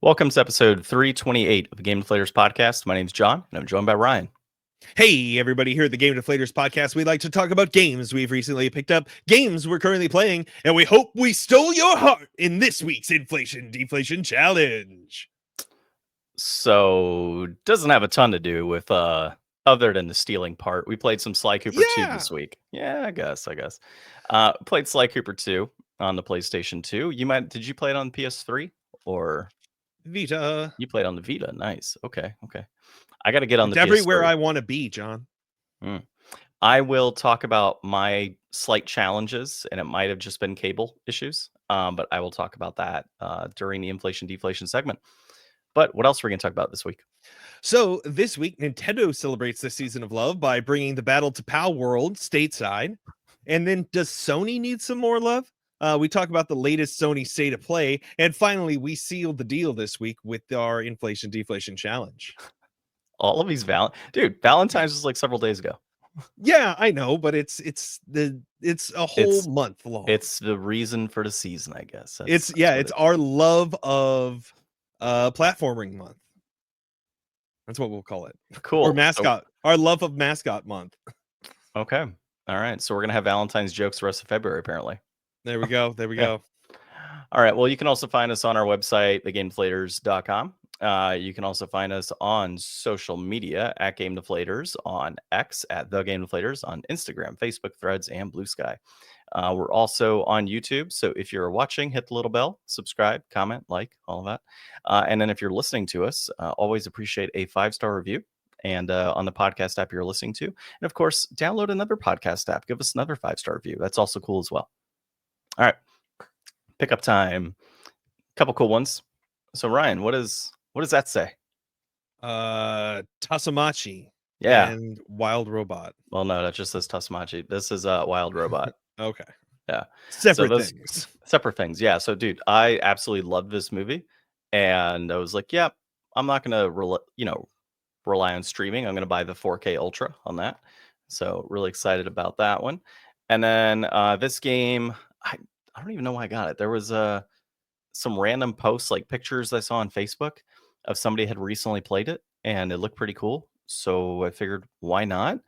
Welcome to episode 328 of the Game Deflators Podcast. My name's John, and I'm joined by Ryan. Hey, everybody, here at the Game Deflators Podcast, we like to talk about games we've recently picked up, games we're currently playing, and we hope we stole your heart in this week's Inflation Deflation Challenge. So, doesn't have a ton to do with other than the stealing part. We played some Sly Cooper 2 this week. Yeah, I guess. Played Sly Cooper 2 on the PlayStation 2. Did you play it on PS3 or Vita? You played on the Vita. Nice. Okay. I got to get on It's the everywhere PS3. I want to be, John. I will talk about my slight challenges, and it might have just been cable issues, but I will talk about that during the Inflation Deflation segment. But what else are we going to talk about this week? So this week, Nintendo celebrates the season of love by bringing the Battle to Palworld stateside. And then does Sony need some more love? We talk about the latest Sony State of Play. And finally, we sealed the deal this week with our Inflation Deflation Challenge. All of these Valentine's was like several days ago. Yeah, I know, but it's a whole month long. It's the reason for the season, I guess. It's our love of platforming month. That's what we'll call it. Cool. Or mascot. Our love of mascot month. Okay. All right. So we're gonna have Valentine's jokes the rest of February, apparently. There we go. Go. All right. Well, you can also find us on our website, thegamedeflators.com. You can also find us on social media at Game Deflators, on X at The Game Deflators, on Instagram, Facebook, Threads, and Blue Sky. We're also on YouTube. So if you're watching, hit the little bell, subscribe, comment, like, all of that. And then if you're listening to us, always appreciate a 5-star review. And on the podcast app you're listening to. And of course, download another podcast app. Give us another 5-star review. That's also cool as well. All right. Pickup time. Couple cool ones. So Ryan, what does that say? Tasamachi. Yeah. And Wild Robot. Well, no, that just says Tasamachi. This is Wild Robot. Okay. Yeah. Separate things. Yeah. So dude, I absolutely love this movie. And I was like, yeah, I'm not gonna rely on streaming. I'm gonna buy the 4K Ultra on that. So really excited about that one. And then this game, I don't even know why I got it. There was some random posts, like pictures I saw on Facebook of somebody had recently played it, and it looked pretty cool. So I figured, why not?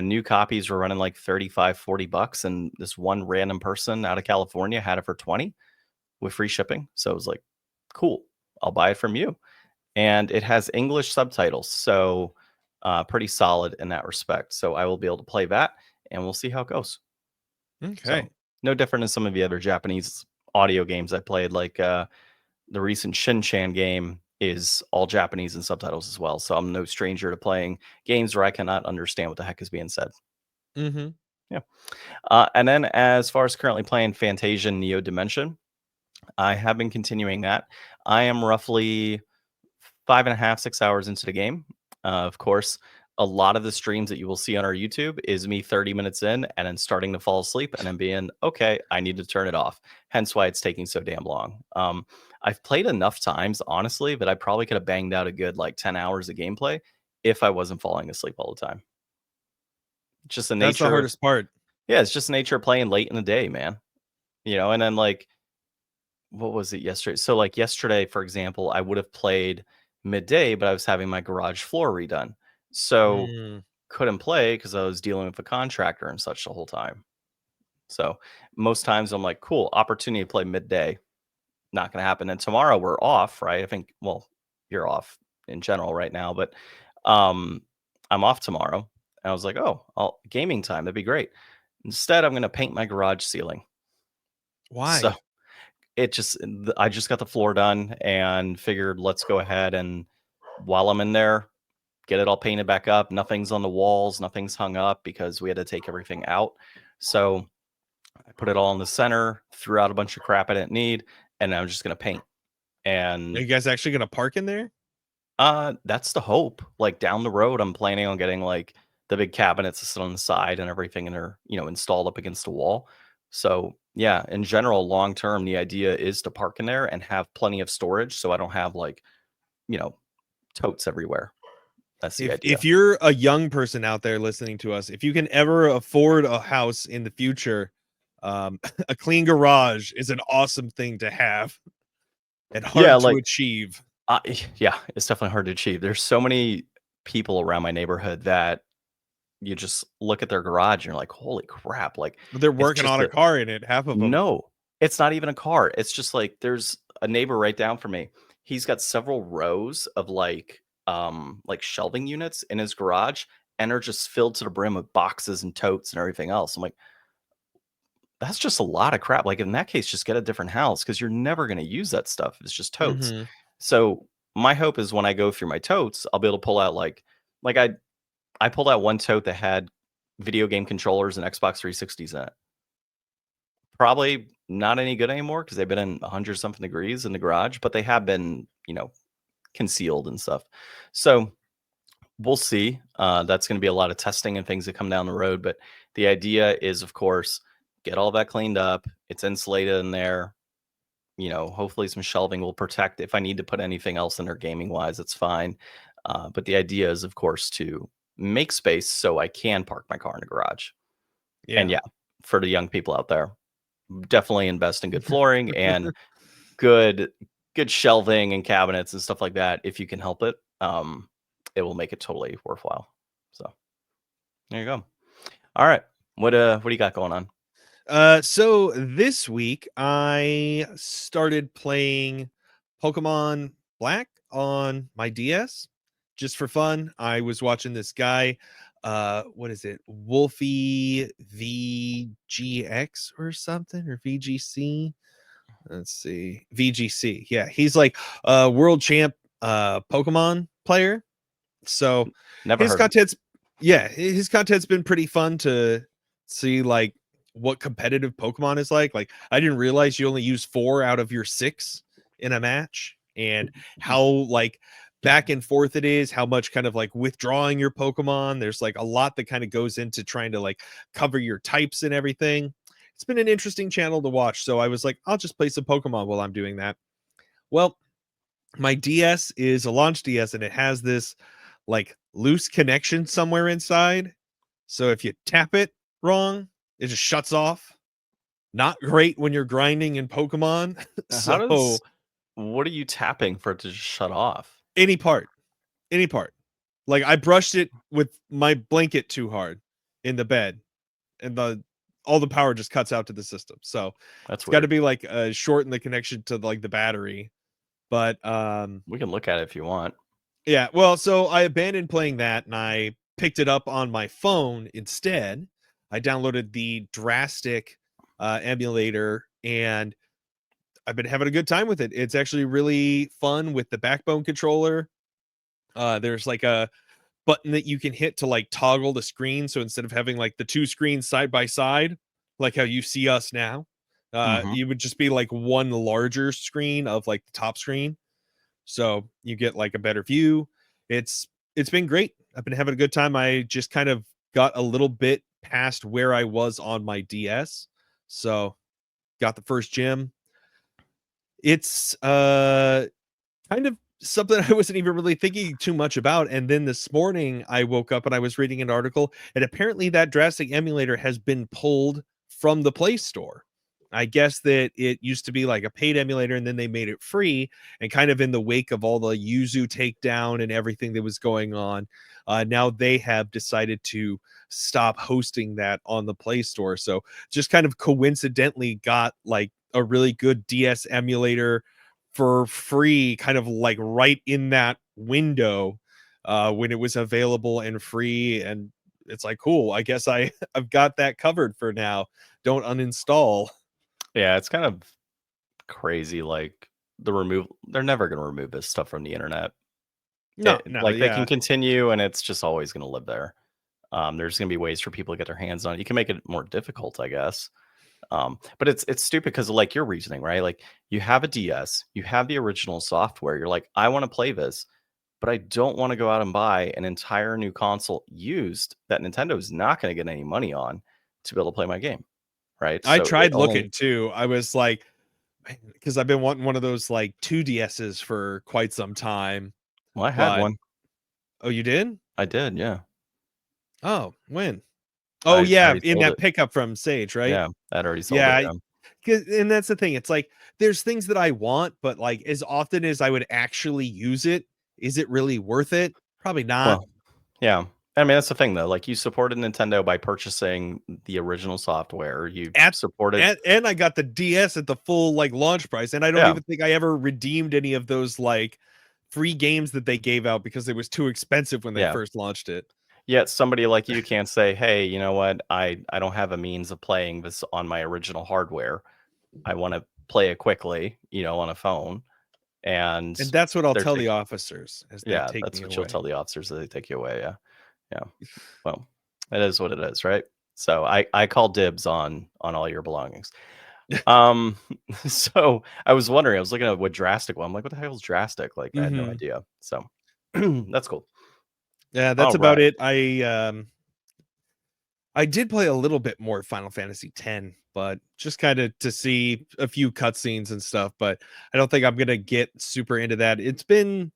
New copies were running like $35-$40, and this one random person out of California had it for 20 with free shipping. So it was like, cool, I'll buy it from you. And it has English subtitles, so pretty solid in that respect. So I will be able to play that, and we'll see how it goes. Okay. So, no different than some of the other Japanese audio games I played, like the recent Shin-Chan game is all Japanese and subtitles as well. So I'm no stranger to playing games where I cannot understand what the heck is being said. Mm-hmm. Yeah. And then as far as currently playing Fantasia Neo Dimension, I have been continuing that. I am roughly 5.5, 6 hours into the game. Of course, a lot of the streams that you will see on our YouTube is me 30 minutes in and then starting to fall asleep and then being, okay, I need to turn it off. Hence why it's taking so damn long. I've played enough times, honestly, that I probably could have banged out a good like 10 hours of gameplay if I wasn't falling asleep all the time. Just the nature. That's the hardest part. Yeah, it's just the nature of playing late in the day, man. And then like, what was it yesterday? So like yesterday, for example, I would have played midday, but I was having my garage floor redone. So couldn't play because I was dealing with a contractor and such the whole time. So most times I'm like, cool, opportunity to play midday. Not going to happen. And tomorrow we're off, right? I think, well, you're off in general right now, but I'm off tomorrow. And I was like, oh, gaming time. That'd be great. Instead, I'm going to paint my garage ceiling. Why? So I just got the floor done and figured let's go ahead and while I'm in there, get it all painted back up. Nothing's on the walls. Nothing's hung up because we had to take everything out. So I put it all in the center, threw out a bunch of crap I didn't need, and I'm just going to paint. And are you guys actually going to park in there? That's the hope. Like down the road, I'm planning on getting like the big cabinets to sit on the side and everything, and they're, installed up against the wall. So yeah, in general, long term, the idea is to park in there and have plenty of storage so I don't have like, totes everywhere. That's the idea. If you're a young person out there listening to us, if you can ever afford a house in the future, a clean garage is an awesome thing to have. and Yeah, hard to like, achieve. uh, yeah, it's definitely hard to achieve. There's so many people around my neighborhood that you just look at their garage and you're like, "Holy crap," like, They're it's working just on a a car in it, half of them. no, it's not even a car. It's just like there's a neighbor right down from me. He's got several rows of like shelving units in his garage, and are just filled to the brim with boxes and totes and everything else. I'm like, that's just a lot of crap. Like in that case, just get a different house because you're never going to use that stuff. It's just totes. Mhm. So my hope is when I go through my totes, I'll be able to pull out like I pulled out one tote that had video game controllers and Xbox 360s in it. Probably not any good anymore because they've been in 100 something degrees in the garage, but they have been, concealed and stuff. So we'll see. That's going to be a lot of testing and things that come down the road. But the idea is, of course, get all that cleaned up. It's insulated in there. Hopefully some shelving will protect. If I need to put anything else in there gaming wise, it's fine. But the idea is, of course, to make space so I can park my car in the garage. And Yeah. yeah, for the young people out there, definitely invest in good flooring and good good shelving and cabinets and stuff like that if you can help it. It will make it totally worthwhile. So there you go. All right. What do you got going on? So this week I started playing Pokemon Black on my DS just for fun. I was watching this guy, what is it? Wolfie VGX or something, or VGC? Let's see. VGC. Yeah, he's like a world champ Pokemon player. So Never his heard of it. content's his content's been pretty fun to see, like what competitive Pokemon is like. Like I didn't realize you only use 4 out of your 6 in a match, and how like back and forth it is, how much kind of like withdrawing your Pokemon. There's like a lot that kind of goes into trying to like cover your types and everything. It's been an interesting channel to watch. So I was like, I'll just play some Pokemon while I'm doing that. Well, my DS is a launch DS and it has this like loose connection somewhere inside. So if you tap it wrong, it just shuts off. Not great when you're grinding in Pokemon. How So does what are you tapping for it to just shut off? any part, any part. Like I brushed it with my blanket too hard in the bed, and the all the power just cuts out to the system. So That's it's got to weird. be like shorten the connection to like the battery. But We can look at it if you want. yeah, well, so I abandoned playing that and I picked it up on my phone instead. I downloaded the Drastic emulator and I've been having a good time with it. It's actually really fun with the Backbone controller. There's like a button that you can hit to like toggle the screen. So instead of having like the 2 screens side by side, like how you see us now, Mhm. you would just be like one larger screen of like the top screen, so you get like a better view. It's been great. I've been having a good time. I just kind of got a little bit past where I was on my DS. So got the first gym. It's kind of something I wasn't even really thinking too much about. And then this morning I woke up and I was reading an article, and apparently that Drastic emulator has been pulled from the Play Store. I guess that it used to be like a paid emulator and then they made it free. And kind of in the wake of all the Yuzu takedown and everything that was going on, now they have decided to stop hosting that on the Play Store. So just kind of coincidentally got like a really good DS emulator for free, kind of like right in that window when it was available and free. And it's like, cool, I guess I've got that covered for now. Don't uninstall. Yeah, it's kind of crazy. Like they're never going to remove this stuff from the internet. No, no, Like they can yeah. continue, and it's just always going to live there. There's going to be ways for people to get their hands on it. You can make it more difficult, I guess. But it's stupid because like your reasoning, right? Like you have a DS, you have the original software. You're like, I want to play this, but I don't want to go out and buy an entire new console used that Nintendo's not going to get any money on to be able to play my game, right? I So it tried only looking too. I was like, because I've been wanting one of those like 2DSs for quite some time. well, I had But one. oh, you did? I did, yeah. Oh, when? Oh I yeah, already in sold that it. pickup from Sage, right? Yeah, I'd already sold Yeah, it. I, Yeah. And that's the thing. It's like there's things that I want, but like as often as I would actually use it, is it really worth it? Probably not. Well, yeah. I mean, that's the thing though. Like you supported Nintendo by purchasing the original software. You At supported and I got the DS at the full like launch price, and I don't yeah, even think I ever redeemed any of those like free games that they gave out because it was too expensive when they yeah. first launched it. Yet somebody like you can't say, "Hey, you know what? I don't have a means of playing this on my original hardware. I want to play it quickly, on a phone." And And that's what I'll they're tell the taking officers as they yeah, take that's me what you'll tell away. the officers that they take you away. Yeah. Yeah. Well, it is what it is, right? So I call dibs on all your belongings. Um, so I was wondering, I was looking at what drastic one. I'm like, what the hell is drastic? Like, I had no Mhm. idea. So that's cool. Yeah, that's All about right. it. I did play a little bit more Final Fantasy X, but just kind of to see a few cutscenes and stuff, but I don't think I'm gonna get super into that. It's been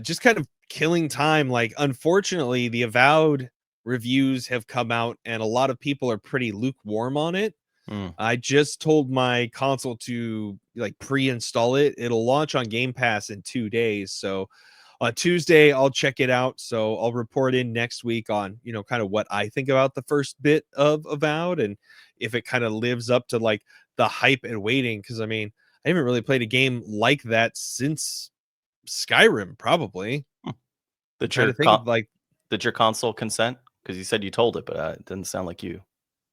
just kind of killing time. Like, unfortunately, the Avowed reviews have come out and a lot of people are pretty lukewarm on it. Mm, I just told my console to like pre-install it. It'll launch on Game Pass in 2 days. So on Tuesday, I'll check it out. So I'll report in next week on, kind of what I think about the first bit of Avowed and if it kind of lives up to like the hype and waiting. Cause I mean, I haven't really played a game like that since Skyrim, probably. hmm. I'm Did trying your to think of like, did your console consent? Because you said you told it, but it didn't sound like you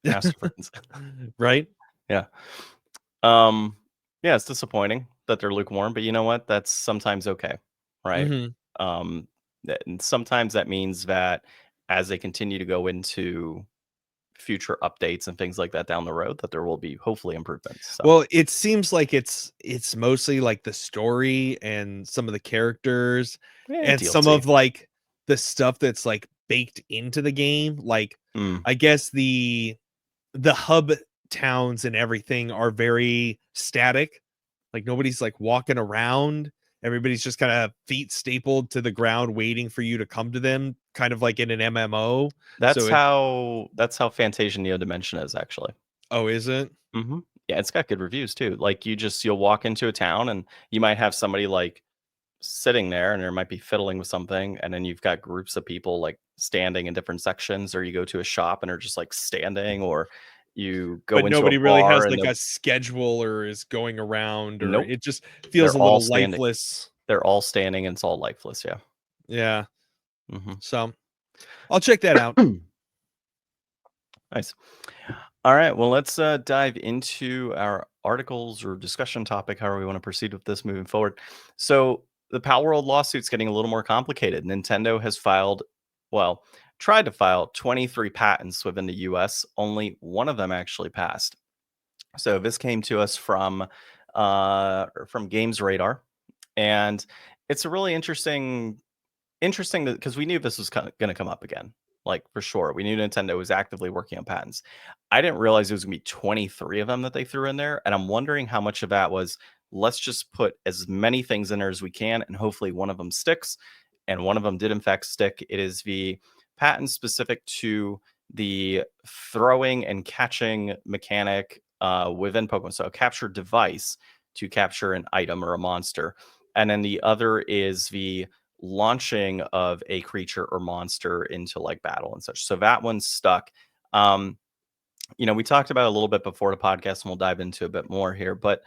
asked for consent. right? Yeah. Um, yeah, it's disappointing that they're lukewarm, but you know what? That's sometimes okay, right? Hmm. Um, and sometimes that means that as they continue to go into future updates and things like that down the road, that there will be hopefully improvements. So Well, it seems like it's mostly like the story and some of the characters and some DLC. of like the stuff that's like baked into the game. Like Mm, I guess the hub towns and everything are very static. Like nobody's like walking around. Everybody's just kind of feet stapled to the ground waiting for you to come to them, kind of like in an MMO. So it that's how Fantasia Neo Dimension is actually. oh, is it? Hmm. Yeah, it's got good reviews too. Like you'll walk into a town and you might have somebody like sitting there and there might be fiddling with something, and then you've got groups of people like standing in different sections, or you go to a shop and are just like standing, or you go But into a nobody really bar has and like they'll a schedule or is going around or nope, it just they're feels a all little standing. lifeless. They're all standing and it's all lifeless. Yeah. Yeah. Hmm. So I'll check that out. Nice. All right. Well, let's dive into our articles or discussion topic, however we want to proceed with this moving forward. So, the Palworld lawsuit's getting a little more complicated. Nintendo has well, tried to file 23 patents within the US. Only one of them actually passed. So, this came to us from Games Radar, and it's a really interesting because we knew this was going to come up again, like for sure. We knew Nintendo was actively working on patents. I didn't realize it was going to be 23 of them that they threw in there. And I'm wondering how much of that was let's just put as many things in there as we can, and hopefully one of them sticks. And one of them did, in fact, stick. It is the patent specific to the throwing and catching mechanic within Pokemon. So a capture device to capture an item or a monster. And then the other is the launching of a creature or monster into like battle and such. So that one's stuck. Um, we talked about it a little bit before the podcast, and we'll dive into a bit more here. But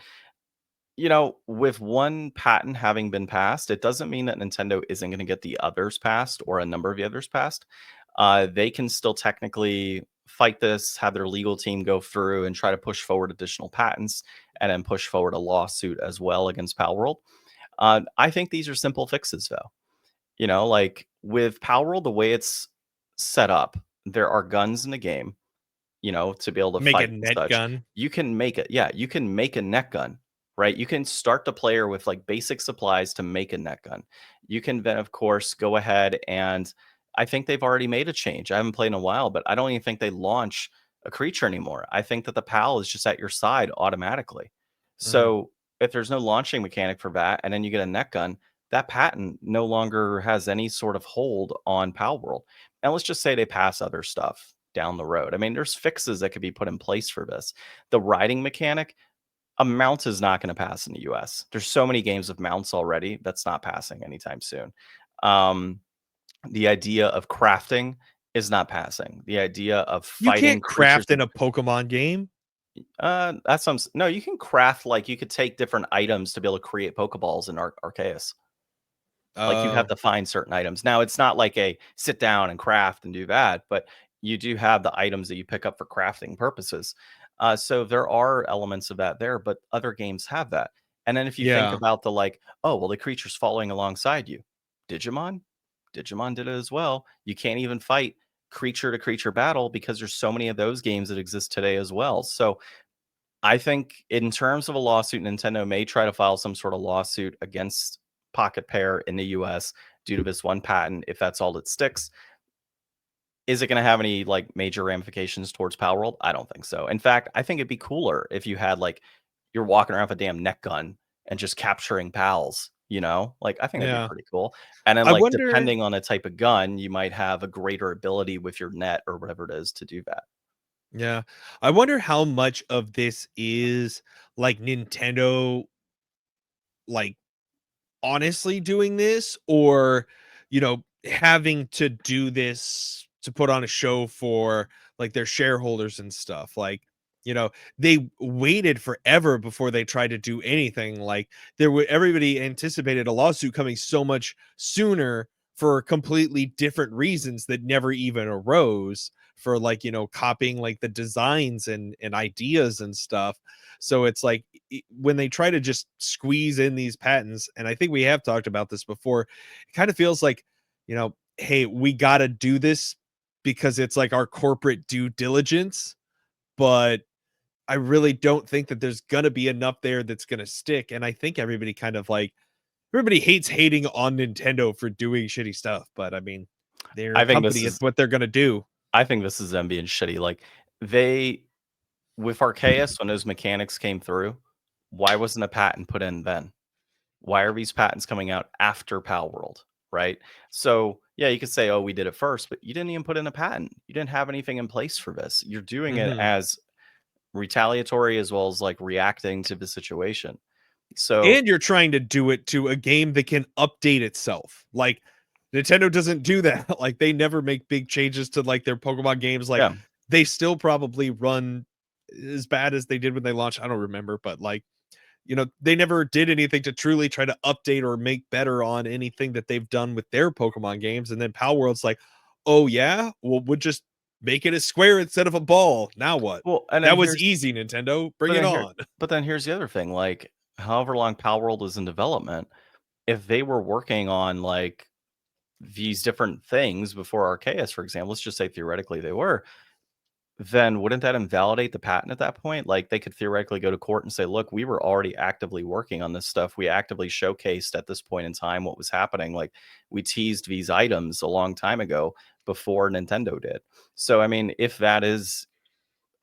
with one patent having been passed, it doesn't mean that Nintendo isn't going to get the others passed or a number of the others passed. They can still technically fight this, have their legal team go through and try to push forward additional patents, and then push forward a lawsuit as well against Palworld. I think these are simple fixes, though. Like with Palworld, the way it's set up, there are guns in the game, to be able to Make a fight and net such. gun. You can make it. Yeah, you can make a net gun, right? You can start the player with like basic supplies to make a net gun. You can then, of course, go ahead and I think they've already made a change. I haven't played in a while, but I don't even think they launch a creature anymore. I think that the PAL is just at your side automatically. Mm, So if there's no launching mechanic for that, and then you get a net gun, that patent no longer has any sort of hold on Palworld. And let's just say they pass other stuff. down the road. I mean, there's fixes that could be put in place for this. The riding mechanic, a mount is not going to pass in the US. There's so many games with mounts already that's not passing anytime soon. Um, the idea of crafting is not passing. The idea of You fighting can't creatures, craft in a Pokemon game. that's some. No, you can craft, like you could take different items to be able to create Pokeballs in Arceus. Like you have Oh, to find certain items. Now it's not like a sit down and craft and do that, but you do have the items that you pick up for crafting purposes. So there are elements of that there, but other games have that. And then if you think yeah. about the like, oh well, the creature's following alongside you. Digimon, Digimon did it as well. You can't even fight creature to creature battle because there's so many of those games that exist today as well. So I think in terms of a lawsuit, Nintendo may try to file some sort of lawsuit against Pocket Pair in the US due to this one patent, if that's all that sticks. Is it going to have any like major ramifications towards Power World? I don't think so. In fact, I think it'd be cooler if you had like you're walking around with a damn neck gun and just capturing pals, you know? Like I think that'd be Yeah. pretty cool. And then I like wonder. depending on the type of gun, you might have a greater ability with your net or whatever it is to do that. Yeah. I wonder how much of this is like Nintendo like honestly doing this, or having to do this to put on a show for like their shareholders and stuff. Like, they waited forever before they tried to do anything. Like, everybody anticipated a lawsuit coming so much sooner for completely different reasons that never even arose, for like, copying like the designs and ideas and stuff. So it's like, when they try to just squeeze in these patents, and I think we have talked about this before, it kind of feels like, hey, we got to do this because it's like our corporate due diligence. But I really don't think that there's going to be enough there that's going to stick. And I think everybody kind of like, everybody hates hating on Nintendo for doing shitty stuff. But I mean, they're a I think this company, it's is what they're going to do. I think this is them being shitty. Like they with Arceus, when those mechanics came through, why wasn't a patent put in then? Why are these patents coming out after Palworld, right? So, yeah, you could say, "Oh, we did it first," but you didn't even put in a patent. You didn't have anything in place for this. You're doing it Mhm. as retaliatory as well as like reacting to the situation. So, And you're trying to do it to a game that can update itself. Like, Nintendo doesn't do that. Like, they never make big changes to like their Pokemon games. Like, yeah. they still probably run as bad as they did when they launched. I don't remember, but like, they never did anything to truly try to update or make better on anything that they've done with their Pokemon games. And then Power World's like, oh yeah, well, we'll just make it a square instead of a ball. Now what? Well, and then That was here's easy, Nintendo. Bring but it then here on. but then here's the other thing, like, however long Palworld was in development, if they were working on, like, these different things before Arceus, for example, let's just say theoretically they were, then wouldn't that invalidate the patent at that point? Like they could theoretically go to court and say, look, we were already actively working on this stuff. We actively showcased at this point in time what was happening. Like we teased these items a long time ago before Nintendo did. So, I mean, if that is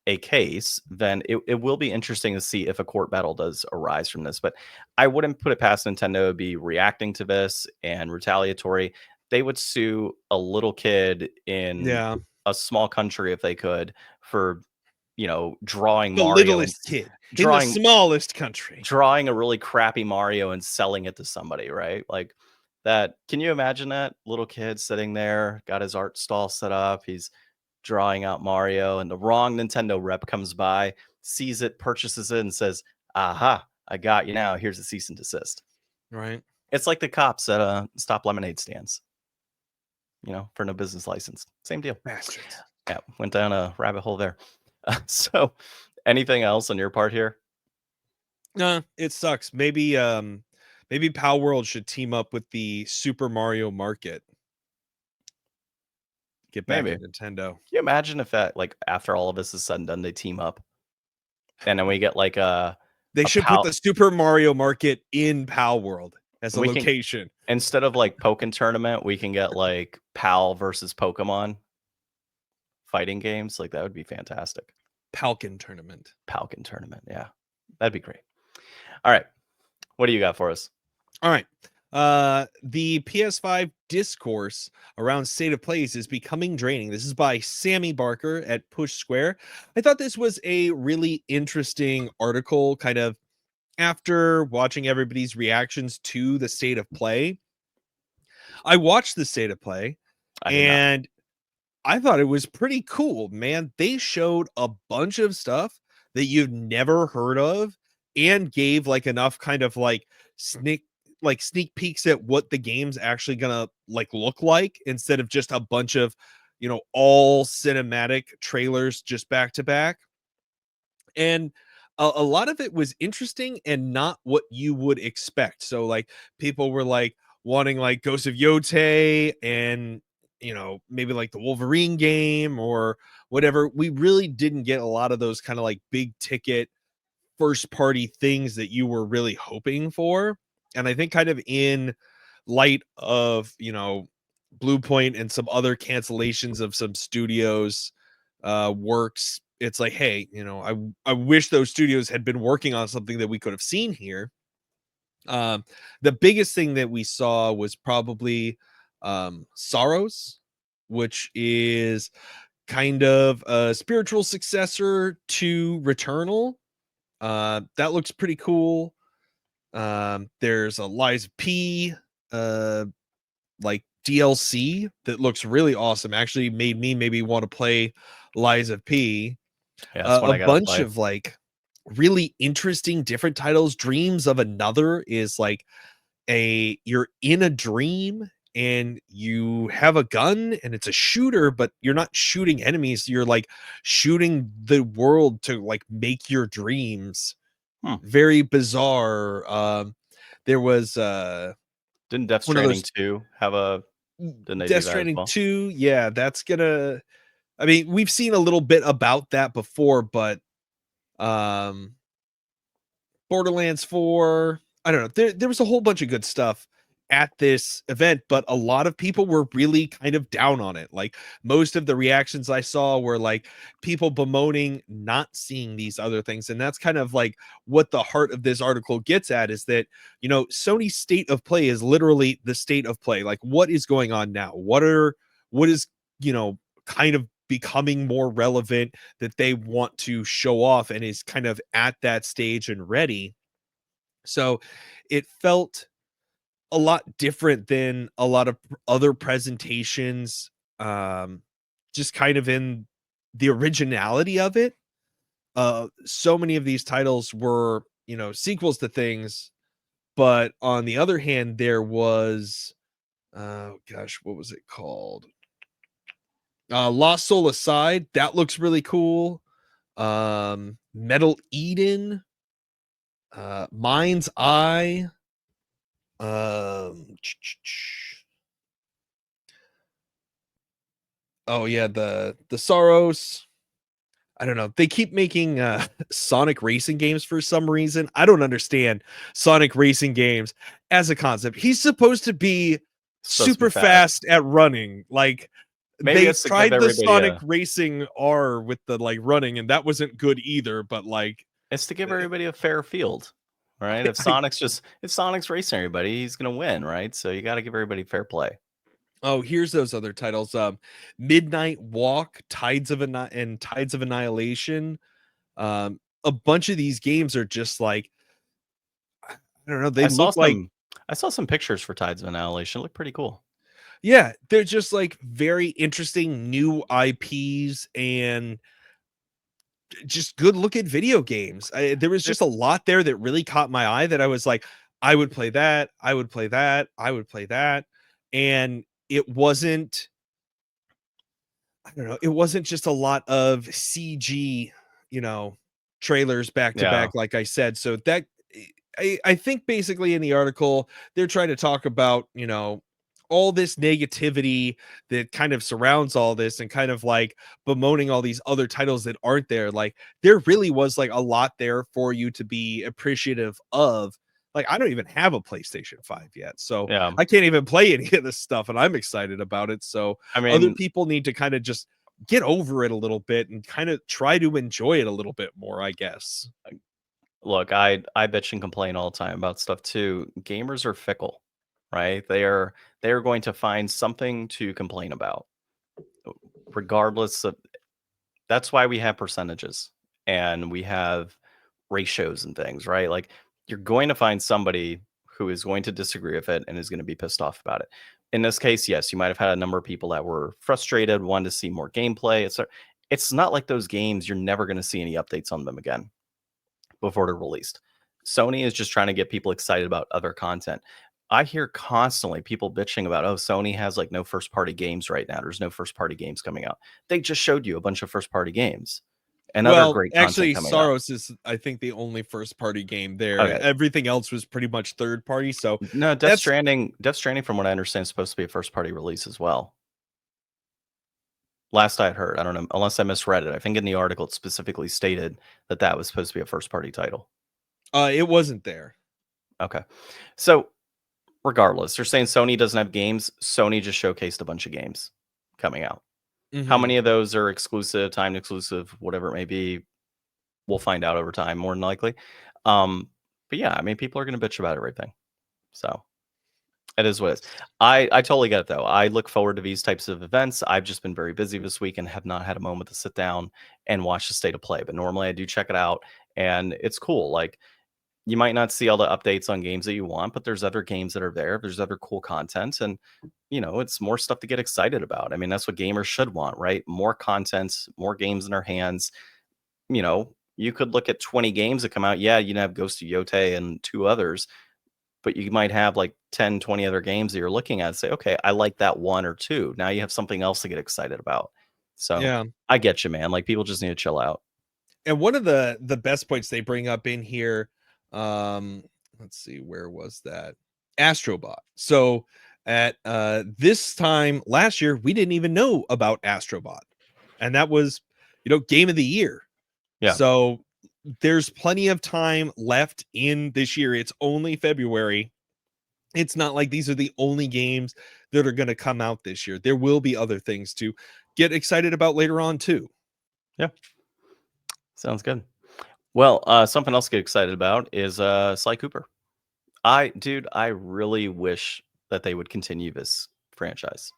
a case, then it will be interesting to see if a court battle does arise from this. But I wouldn't put it past Nintendo to be reacting to this and retaliatory. They would sue a little kid in Yeah. a small country if they could for, drawing The Mario and littlest kid in the drawing smallest country. drawing a really crappy Mario and selling it to somebody, right? Like that. Can you imagine that little kid sitting there, got his art stall set up, he's drawing out Mario, and the wrong Nintendo rep comes by, sees it, purchases it, and says, "Aha, I got you now. Here's a cease and desist." Right. It's like the cops at stop lemonade stands, for no business license. Same deal. Bastards. Yeah, went down a rabbit hole there. So, anything else on your part here? Nah, it sucks. Maybe Power World should team up with the Super Mario Market. Get back Maybe. at Nintendo. Can you imagine if that, like, after all of this is said and done, they team up, and then we get like They a should put pal, the Super Mario Market in Power World as and a we can location. instead of like Pokken tournament, we can get like Pal versus Pokemon fighting games. Like that would be fantastic. Palkin tournament. Palkin tournament. Yeah. That'd be great. All right. What do you got for us? All right. The PS5 discourse around state of plays is becoming draining. This is by Sammy Barker at Push Square. I thought this was a really interesting article, kind of after watching everybody's reactions to the state of play. I watched the state of play I did not. and I thought it was pretty cool, man. They showed a bunch of stuff that you've never heard of and gave like enough kind of like sneak peeks at what the game's actually gonna like look like, instead of just a bunch of, all cinematic trailers just back to back. And a lot of it was interesting and not what you would expect. So like people were like wanting like Ghost of Yote and maybe like the Wolverine game or whatever. We really didn't get a lot of those kind of like big ticket first party things that you were really hoping for. And I think kind of in light of, Blue Point and some other cancellations of some studios works, it's like, hey, I wish those studios had been working on something that we could have seen here. The biggest thing that we saw was probably Sorrows, which is kind of a spiritual successor to Returnal. That looks pretty cool. There's a Lies of P like DLC that looks really awesome. Actually made me maybe want to play Lies of P. Yeah, that's one A I gotta bunch play. of like really interesting different titles. Dreams of Another is like you're in a dream and you have a gun and it's a shooter, but you're not shooting enemies, you're like shooting the world to like make your dreams. Hmm. Very bizarre. There was Didn't Death one of Stranding those 2 have a didn't they do Death that as Stranding well? 2. Yeah, that's gonna, I mean, we've seen a little bit about that before, but um Borderlands 4. I don't know. There was a whole bunch of good stuff at this event, but a lot of people were really kind of down on it. Like most of the reactions I saw were like people bemoaning not seeing these other things. And that's kind of like what the heart of this article gets at, is that, Sony's state of play is literally the state of play. Like what is going on now? What is, kind of becoming more relevant that they want to show off and is kind of at that stage and ready. So it felt a lot different than a lot of other presentations, just kind of in the originality of it. So many of these titles were, sequels to things, but on the other hand, there was, oh gosh, what was it called? Lost Soul Aside, that looks really cool. Metal Eden, Mind's Eye, oh yeah, the Sorrows. I don't know. They keep making Sonic racing games for some reason. I don't understand Sonic racing games as a concept. He's supposed to be Supposed to be super fast. fast at running. Like Maybe they it's to give tried the everybody Sonic a racing R with the like running, and that wasn't good either. But like, it's to give everybody a fair field, right? I If Sonic's racing everybody, he's gonna win, right? So you gotta give everybody fair play. oh, here's those other titles. Midnight Walk, Tides of Annihilation. A bunch of these games are just like, I don't know, they I saw look like, some I saw some pictures for Tides of Annihilation. Look pretty cool. yeah, they're just like very interesting new IPs and just good looking video games. There was It just a lot there that really caught my eye that I was like, I would play that, I would play that, I would play that. And it wasn't, I don't know, it wasn't just a lot of CG, you know, trailers back to yeah. back, like I said. So that I think basically in the article, they're trying to talk about, all this negativity that kind of surrounds all this and kind of like bemoaning all these other titles that aren't there. Like there really was like a lot there for you to be appreciative of. Like I don't even have a PlayStation 5 yet. So Yeah. I can't even play any of this stuff and I'm excited about it. So I other mean, people need to kind of just get over it a little bit and kind of try to enjoy it a little bit more, I guess. look, I bitch and complain all the time about stuff too. Gamers are fickle, right? They are going to find something to complain about, regardless of. That's why we have percentages and we have ratios and things, right? Like you're going to find somebody who is going to disagree with it and is going to be pissed off about it. In this case, yes, you might have had a number of people that were frustrated, wanted to see more gameplay. It's not like those games, you're never going to see any updates on them again before they're released. Sony is just trying to get people excited about other content. I hear constantly people bitching about, oh, Sony has like no first party games right now. There's no first party games coming out. They just showed you a bunch of first party games and other Well, great content actually, coming out. Soros is, I think, the only first party game there. Okay. Everything else was pretty much third party. So No, that's Death Stranding, from what I understand, is supposed to be a first party release as well. Last I heard, I don't know, unless I misread it. I think in the article it specifically stated that that was supposed to be a first party title. it wasn't there. Okay. So regardless, they're saying Sony doesn't have games. Sony just showcased a bunch of games coming out. How Mhm. many of those are exclusive, timed exclusive, whatever it may be? We'll find out over time, more than likely. But yeah, I mean, people are going to bitch about everything. So it is what it is. I totally get it, though. I look forward to these types of events. I've just been very busy this week and have not had a moment to sit down and watch the state of play. But normally I do check it out, and it's cool. Like, you might not see all the updates on games that you want, but there's other games that are there. There's other cool content, and it's more stuff to get excited about. I mean, that's what gamers should want, right? More content, more games in our hands. You could look at 20 games that come out. Yeah, you have Ghost of Yotei and two others, but you might have like 10, 20 other games that you're looking at and say, okay, I like that one or two. Now you have something else to get excited about. So Yeah. I get you, man. Like, people just need to chill out. And one of the best points they bring up in here, let's see, where was that? Astrobot. So at this time last year, we didn't even know about Astrobot. And that was, game of the year. Yeah. So there's plenty of time left in this year. It's only February. It's not like these are the only games that are going to come out this year. There will be other things to get excited about later on too. Yeah. Sounds good. Well, something else to get excited about is Sly Cooper. I really wish that they would continue this franchise.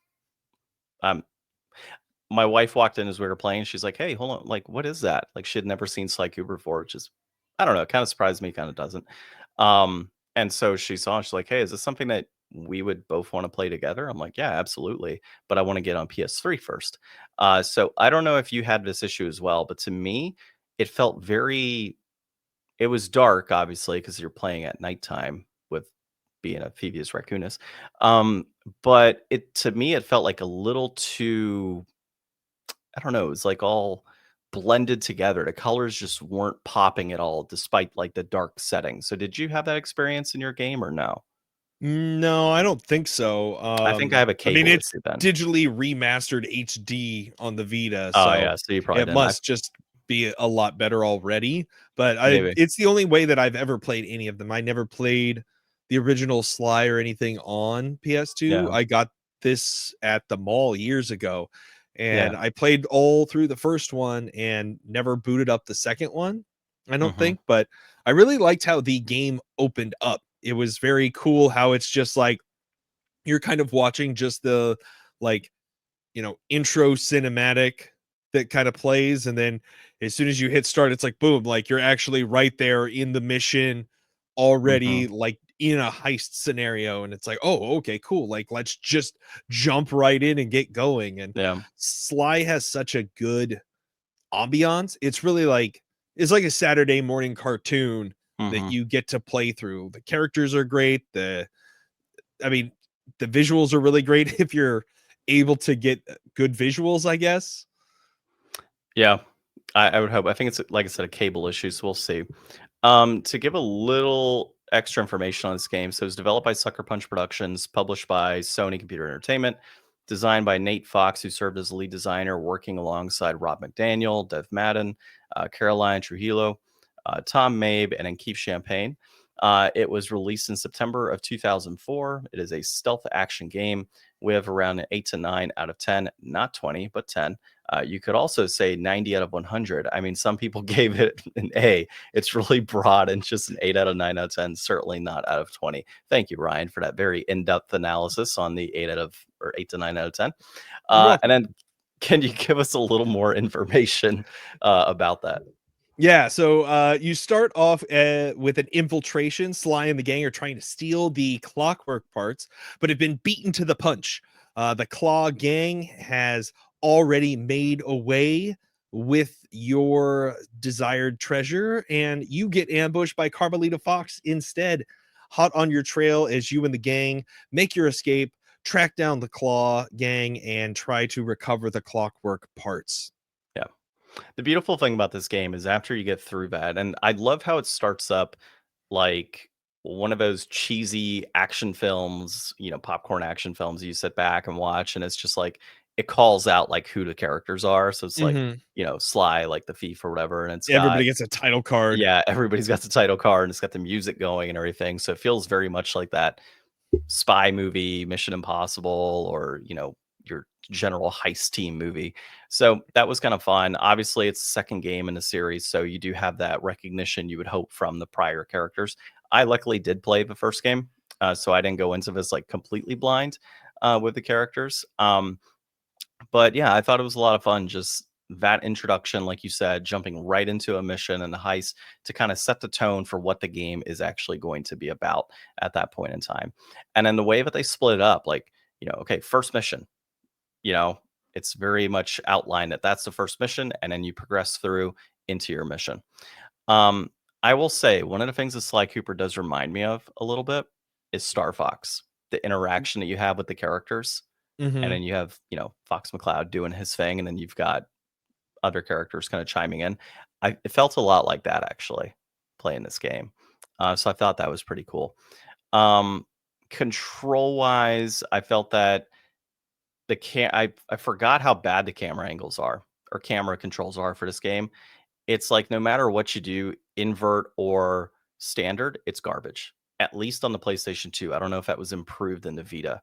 Um, my wife walked in as we were playing. She's like, "Hey, hold on! Like, what is that?" Like, she had never seen Sly Cooper before, which is, I don't know, kind of surprised me, kind of doesn't. And so she saw, she's like, "Hey, is this something that we would both want to play together?" I'm like, "Yeah, absolutely, but I want to get on PS3 first." So I don't know if you had this issue as well, but to me, it felt very. It was dark, obviously, because you're playing at nighttime with being a Phoebeus raccoonus. But to me, it felt like a little too. I don't know. It was like all blended together. The colors just weren't popping at all, despite like the dark setting. So, did you have that experience in your game or no? No, I don't think so. I think I have a I mean, cable it's issue then. digitally remastered HD on the Vita, Oh so yeah, so you probably it didn't. must just be a lot better already. But Maybe. it's the only way that I've ever played any of them. I never played the original Sly or anything on PS2. Yeah. I got this at the mall years ago, and Yeah. I played all through the first one and never booted up the second one, I don't Hmm. think, but I really liked how the game opened up. It was very cool how it's just like you're kind of watching just the like, intro cinematic that kind of plays, and then as soon as you hit start, it's like boom, like you're actually right there in the mission Hmm. already, like in a heist scenario, and it's like, oh, okay, cool, like let's just jump right in and get going. And Yeah. Sly has such a good ambiance. It's really like it's like a Saturday morning cartoon that Hmm. you get to play through. The characters are great. I mean, the visuals are really great if you're able to get good visuals, I guess. Yeah. I would hope. I think it's, like I said, a cable issue, so we'll see. To give a little extra information on this game, so it's developed by Sucker Punch Productions, published by Sony Computer Entertainment, designed by Nate Fox, who served as the lead designer, working alongside Rob McDaniel, Dev Madden, Caroline Trujillo, Tom Mabe, and then Keith Champagne. It was released in September of 2004. It is a stealth action game with around an 8 to 9 out of 10, not 20, but 10 You could also say 90 out of 100. I mean, some people gave it an A. It's really broad and just an 8 out of 9 out of 10, certainly not out of 20. Thank you, Ryan, for that very in-depth analysis on the 8 to 9 out of 10. You're And welcome. then can you give us a little more information about that? Yeah, so you start off with an infiltration. Sly and the gang are trying to steal the clockwork parts, but have been beaten to the punch. The Claw gang has already made away with your desired treasure, and you get ambushed by Carmelita Fox instead. Hot on your trail as you and the gang make your escape, track down the Claw gang, and try to recover the clockwork parts. Yeah. The beautiful thing about this game is after you get through that, and I love how it starts up like one of those cheesy action films, popcorn action films you sit back and watch, and it's just like it calls out like who the characters are. So it's like, Mhm. Sly, like the thief or whatever, and it's got Everybody gets a title card. yeah, everybody's got the title card and it's got the music going and everything. So it feels very much like that spy movie, Mission Impossible, or your general heist team movie. So that was kind of fun. Obviously, it's the second game in the series, so you do have that recognition you would hope from the prior characters. I luckily did play the first game, so I didn't go into this like completely blind with the characters. But yeah, I thought it was a lot of fun. Just that introduction, like you said, jumping right into a mission and the heist to kind of set the tone for what the game is actually going to be about at that point in time. And then the way that they split it up, like, okay, first mission, you know, it's very much outlined that that's the first mission, and then you progress through into your mission. Um, I will say one of the things that Sly Cooper does remind me of a little bit is Star Fox, the interaction that you have with the characters, and Mhm. then you have Fox McCloud doing his thing, and then you've got other characters kind of chiming in. It felt a lot like that actually playing this game, so I thought that was pretty cool. Um, Control wise, I felt that I forgot how bad the camera angles are or camera controls are for this game. It's like no matter what you do, invert or standard, it's garbage. At least on the PlayStation 2. I don't know if that was improved in the Vita,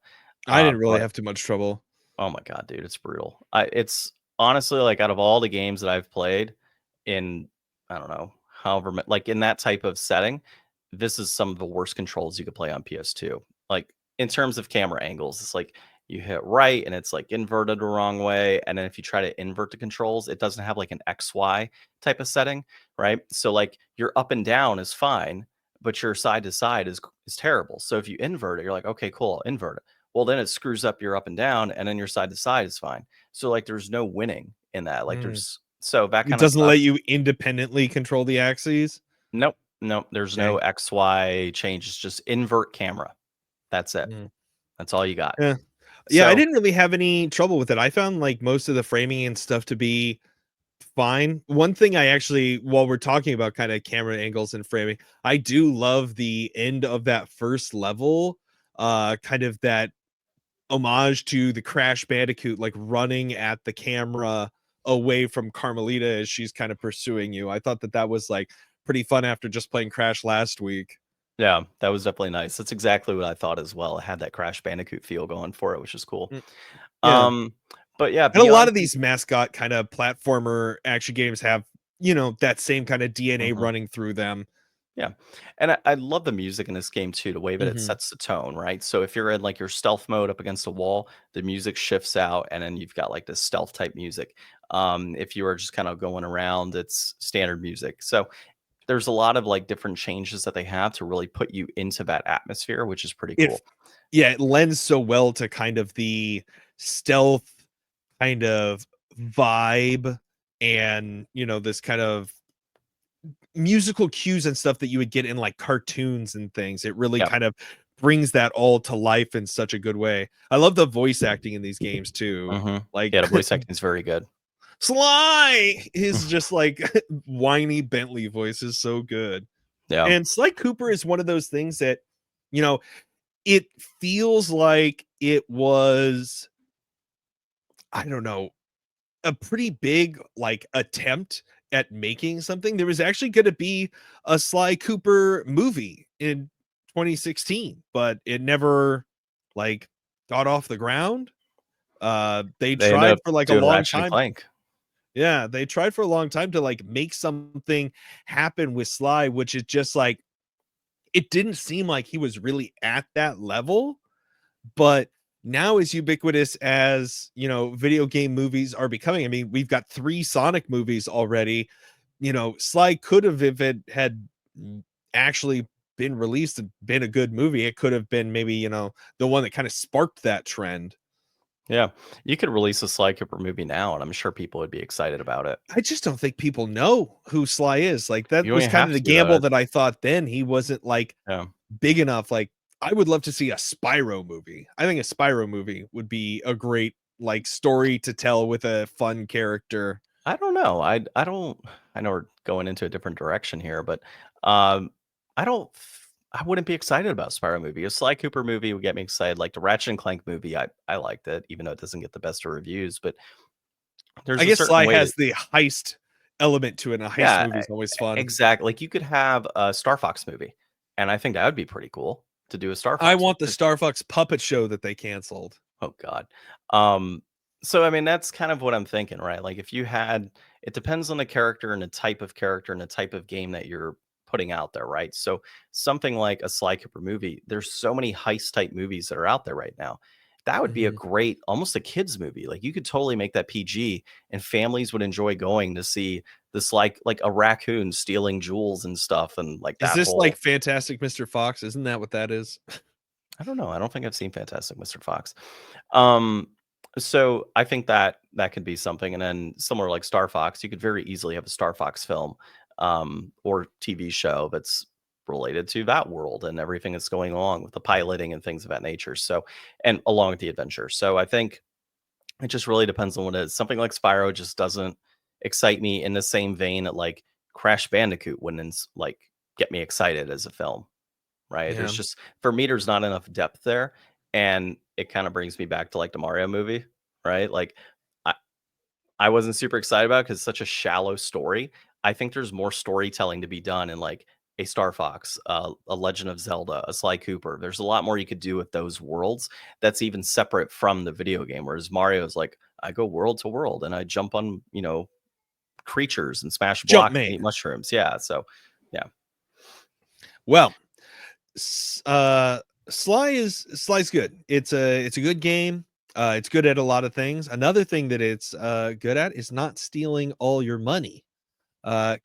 I didn't really but have too much trouble. oh my god, dude, it's brutal. It's honestly like out of all the games that I've played in, I don't know, like in that type of setting, this is some of the worst controls you could play on PS2. Like in terms of camera angles, it's like you hit right and it's like inverted the wrong way. And then if you try to invert the controls, it doesn't have like an XY type of setting, right? So like your up and down is fine, but your side to side is terrible. So if you invert it, you're like, okay, cool, I'll invert it. Well, then it screws up your up and down, and then your side to side is fine. So like there's no winning in that. Like Mm. there's so that It kind of doesn't let sucks. you independently control the axes? Nope, nope. There's no Dang. XY change. It's just invert camera. That's it. Mm. That's all you got. Yeah. Yeah, I So didn't really have any trouble with it. I found, like, most of the framing and stuff to be fine. One thing I actually, while we're talking about kinda camera angles and framing, I do love the end of that first level, kind of that homage to the Crash Bandicoot, like, running at the camera away from Carmelita as she's kind of pursuing you. I thought that that was, like, pretty fun after just playing Crash last week. yeah, that was definitely nice. That's exactly what I thought as well. It had that Crash Bandicoot feel going for it, which is cool. Mm, yeah. Um, but yeah, And a lot beyond of these mascot kind of platformer action games have, that same kind of DNA Mhm. running through them. Yeah, and I love the music in this game too, the way that it Mhm. sets the tone, right? So if you're in like your stealth mode up against a wall, the music shifts out, and then you've got like this stealth type music. If you are just kind of going around, it's standard music. So there's a lot of like different changes that they have to really put you into that atmosphere, which is pretty It cool. Yeah, it lends so well to kind of the stealth kind of vibe and, this kind of musical cues and stuff that you would get in like cartoons and things. It really Yeah, kind of brings that all to life in such a good way. I love the voice acting in these games too. hmm Like yeah, the voice acting is very good. Sly is just like whiny Bentley voice is so good. Yeah, And Sly Cooper is one of those things that, you know, it feels like it was, I don't know, a pretty big like attempt at making something. There was actually going to be a Sly Cooper movie in 2016, but it never like got off the ground. They they end tried up for like a doing long Ratchet and time. Clank. Yeah, they tried for a long time to like make something happen with Sly, which is just like it didn't seem like he was really at that level, but now as ubiquitous as, video game movies are becoming. I mean, we've got 3 Sonic movies already. Sly could have, if it had actually been released and been a good movie, it could have been maybe, the one that kind of sparked that trend. Yeah, you could release a Sly Cooper movie now, and I'm sure people would be excited about it. I just don't think people know who Sly is. Like that You don't was even kind of have the to though. gamble that I thought then. He wasn't like Yeah. big enough. Like I would love to see a Spyro movie. I think a Spyro movie would be a great like story to tell with a fun character. I don't know. I don't. I know we're going into a different direction here, but um, I don't. I wouldn't be excited about a Spyro movie. A Sly Cooper movie would get me excited. Like the Ratchet and Clank movie, I liked it, even though it doesn't get the best of reviews. But I there's a guess certain Sly way to. has the heist element to it, and a heist Yeah, movie is always fun. exactly. Like you could have a Star Fox movie, and I think that would be pretty cool to do a Star I Fox want the movie. Star Fox puppet show that they canceled. Oh god. Um, so I mean that's kind of what I'm thinking, right? Like if you had it depends on the character and the type of character and the type of game that you're putting out there, right? So something like a Sly Cooper movie, there's so many heist type movies that are out there right now. That would be a Mhm. great, almost a kids movie. Like you could totally make that PG and families would enjoy going to see this like a raccoon stealing jewels and stuff and like Is that this like whole Fantastic Mr. Fox? Isn't that what that is? I don't know. I don't think I've seen Fantastic Mr. Fox. Um, so I think that that could be something. And then somewhere like Star Fox, you could very easily have a Star Fox film or TV show that's related to that world and everything that's going along with the piloting and things of that nature. So, and along with the adventure. So I think it just really depends on what it is. Something like Spyro just doesn't excite me in the same vein that like Crash Bandicoot wouldn't like get me excited as a film, right? Yeah. There's just for me, there's not enough depth there, and it kind of brings me back to like the Mario movie, right? Like I, I wasn't super excited about it because it's such a shallow story. I think there's more storytelling to be done in like a Star Fox, a Legend of Zelda, a Sly Cooper. There's a lot more you could do with those worlds that's even separate from the video game. Whereas Mario's like, I go world to world and I jump on, creatures and smash Jump blocks and man. eat mushrooms. Yeah. So yeah. Well, Sly's good. It's a good game. It's good at a lot of things. Another thing that it's good at is not stealing all your money.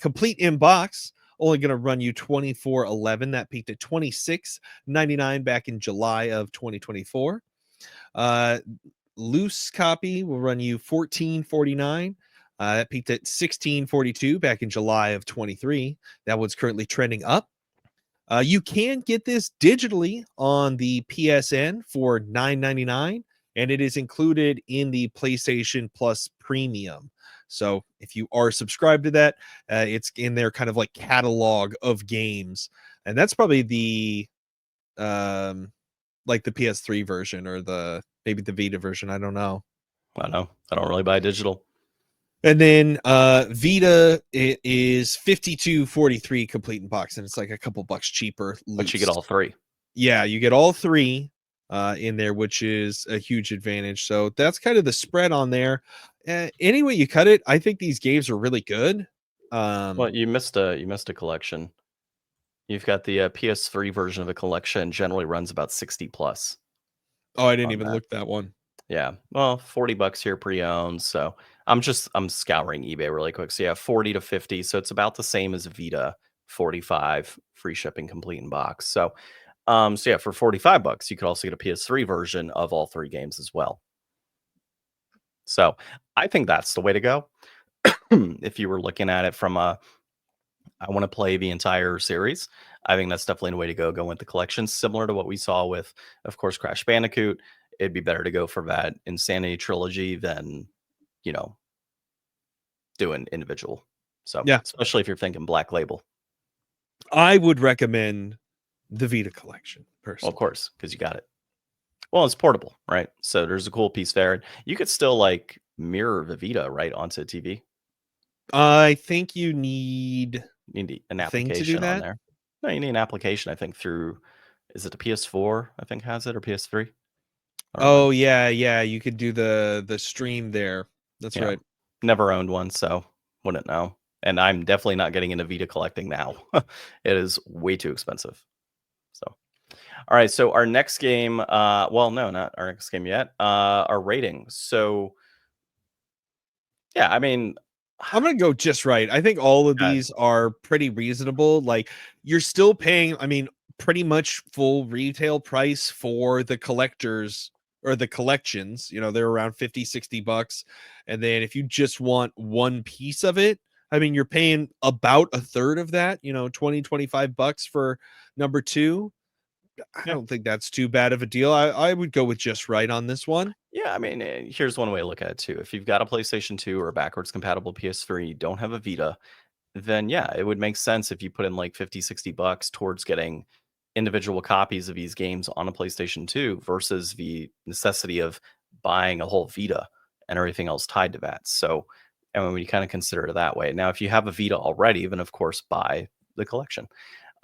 Complete in box only going to run you 24.11. That peaked at 26.99 back in July of 2024. Uh, Loose copy will run you 14.49. That peaked at 16.42 back in July of 23. That one's currently trending up. You can get this digitally on the PSN for $9.99, and it is included in the PlayStation Plus Premium. So if you are subscribed to that, it's in their kind of like catalog of games, and that's probably the like the PS3 version or the maybe the Vita version. I don't know. I don't know. I don't really buy digital. And then Vita it is 52.43 complete in box, and it's like a couple bucks cheaper But you get loose. all three. Yeah, you get all 3 in there, which is a huge advantage. So that's kind of the spread on there. Any way you cut it, I think these games are really good. Well, you missed a collection. You've got the PS3 version of the collection generally runs about 60 plus Oh, I didn't on even that. look that one. Yeah. Well, $40 here pre-owned. So I'm scouring eBay really quick. So yeah, 40 to 50. So it's about the same as Vita, 45, free shipping complete in box. So yeah, for $45, you could also get a PS3 version of all 3 games as well. So I think that's the way to go. If you were looking at it from a I want to play the entire series. I think that's definitely the way to go. Go with the collection, similar to what we saw with, of course, Crash Bandicoot. It'd be better to go for that Insanity trilogy than, you know, doing individual. So, Yeah, especially if you're thinking Black Label. I would recommend the Vita collection Well, of personally. course, because you got it. Well, it's portable, right? So there's a cool piece there. And you could still like mirror the Vita right onto TV. I think you need You need an a thing to do application on that. there. No, you need an application, I think, through is it the PS4? I think has it or PS3? I don't Oh remember. yeah, yeah, you could do the stream there. That's Yeah. right. Never owned one, so wouldn't know. And I'm definitely not getting into Vita collecting now. It is way too expensive. So, all right. So our next game, well, no, not our next game yet. Our rating. So, yeah, I mean, I'm gonna go just right. I think all of God, these are pretty reasonable. Like you're still paying, I mean, pretty much full retail price for the collectors or the collections. You know, they're around 50, $60. And then if you just want one piece of it, I mean, you're paying about a third of that, you know, 20, $25 for number two. I yeah. don't think that's too bad of a deal. I would go with just right on this one. Yeah, I mean, here's one way to look at it too. If you've got a PlayStation 2 or a backwards compatible PS3, you don't have a Vita, then yeah, it would make sense if you put in like 50, $60 towards getting individual copies of these games on a PlayStation 2 versus the necessity of buying a whole Vita and everything else tied to that. So, and when we kind of consider it that way. Now, if you have a Vita already, then of course buy the collection.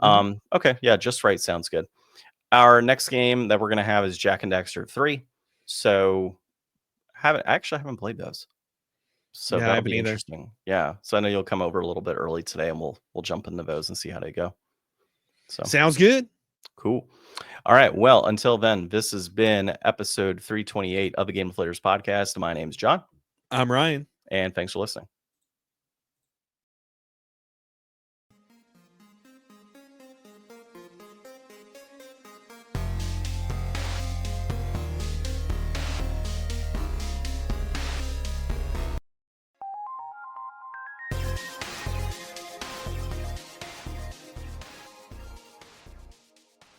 Mhm. Okay, yeah, just right sounds good. Our next game that we're gonna have is Jack and Daxter 3. So I haven't played those. So Yeah, I that'll haven't be either. interesting. Yeah. So I know you'll come over a little bit early today and we'll jump into those and see how they go. So Sounds good. cool. All right. Well, until then, this has been episode 328 of the Game Deflators Podcast. My name's John, I'm Ryan. and thanks for listening.